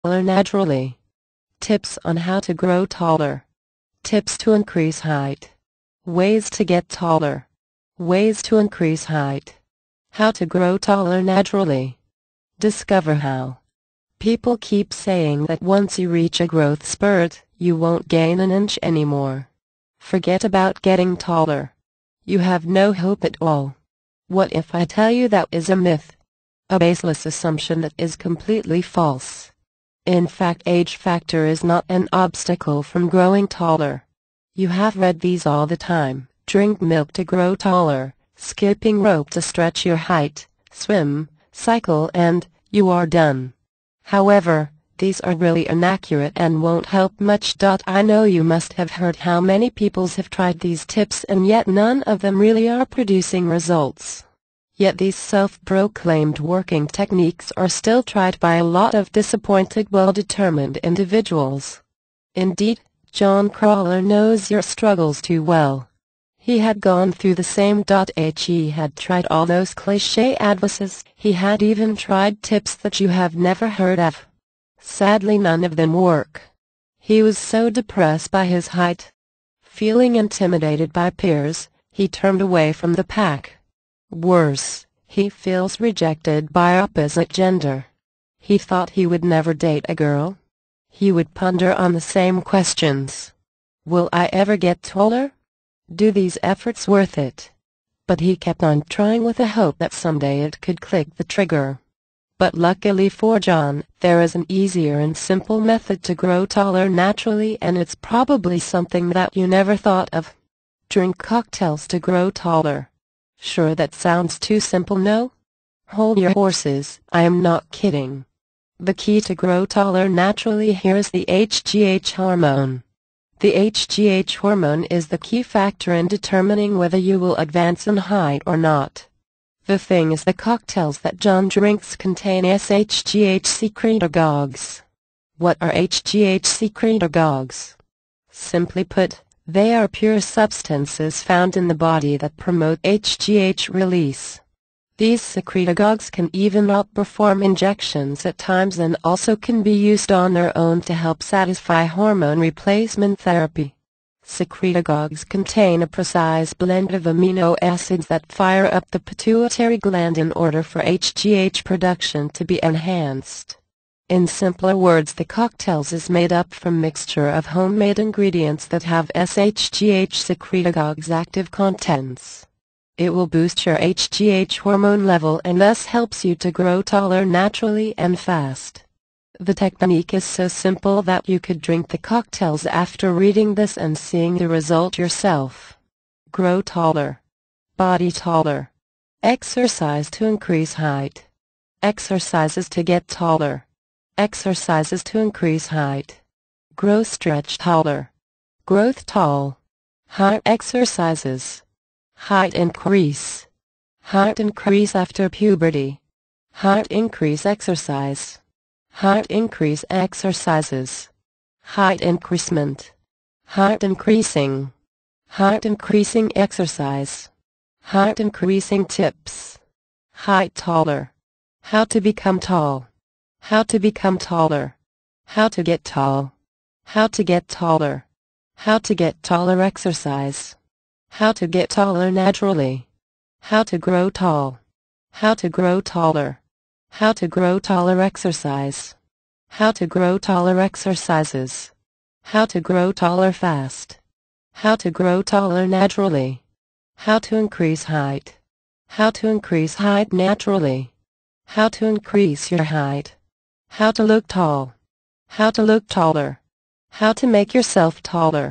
taller naturally. Tips on how to grow taller. Tips to increase height. Ways to get taller. Ways to increase height. How to grow taller naturally. Discover how. People keep saying that once you reach a growth spurt, you won't gain an inch anymore. Forget about getting taller. You have no hope at all. What if I tell you that is a myth? A baseless assumption that is completely false. In fact, age factor is not an obstacle from growing taller. You have read these all the time. Drink milk to grow taller, skipping rope to stretch your height, swim, cycle, and you are done. However, these are really inaccurate and won't help much. I know you must have heard how many people have tried these tips and yet none of them really are producing results. Yet these self-proclaimed working techniques are still tried by a lot of disappointed, well-determined individuals. Indeed, John Crawler knows your struggles too well. He had gone through the same. He had tried all those cliché advices. He had even tried tips that you have never heard of. Sadly, none of them work. He was so depressed by his height. Feeling intimidated by peers, he turned away from the pack. Worse, he feels rejected by opposite gender. He thought he would never date a girl. He would ponder on the same questions. Will I ever get taller? Do these efforts worth it? But he kept on trying with the hope that someday it could click the trigger. But luckily for John, there is an easier and simple method to grow taller naturally, and it's probably something that you never thought of. Drink cocktails to grow taller. Sure, that sounds too simple, no? Hold your horses, I am not kidding. The key to grow taller naturally here is the HGH hormone. The HGH hormone is the key factor in determining whether you will advance in height or not. The thing is, the cocktails that John drinks contain SHGH secretagogues. What are HGH secretagogues? Simply put, they are pure substances found in the body that promote HGH release. These secretagogues can even outperform injections at times and also can be used on their own to help satisfy hormone replacement therapy. Secretagogues contain a precise blend of amino acids that fire up the pituitary gland in order for HGH production to be enhanced. In simpler words, the cocktails is made up from mixture of homemade ingredients that have SHGH secretagogues active contents. It will boost your HGH hormone level and thus helps you to grow taller naturally and fast. The technique is so simple that you could drink the cocktails after reading this and seeing the result yourself. Grow taller. Body taller. Exercise to increase height. Exercises to get taller. Exercises to increase height. Grow stretch taller. Growth tall. Height exercises. Height increase. Height increase after puberty. Height increase exercise. Height increase exercises. Height increasement. Height increasing. Height increasing exercise. Height increasing tips. Height taller. How to become tall. How to become taller. How to get tall. How to get taller. How to get taller exercise. How to get taller naturally. How to grow tall. How to grow taller. How to grow taller exercise. How to grow taller exercises. How to grow taller fast. How to grow taller naturally. How to increase height. How to increase height naturally. How to increase your height. How to look tall. How to look taller. How to make yourself taller.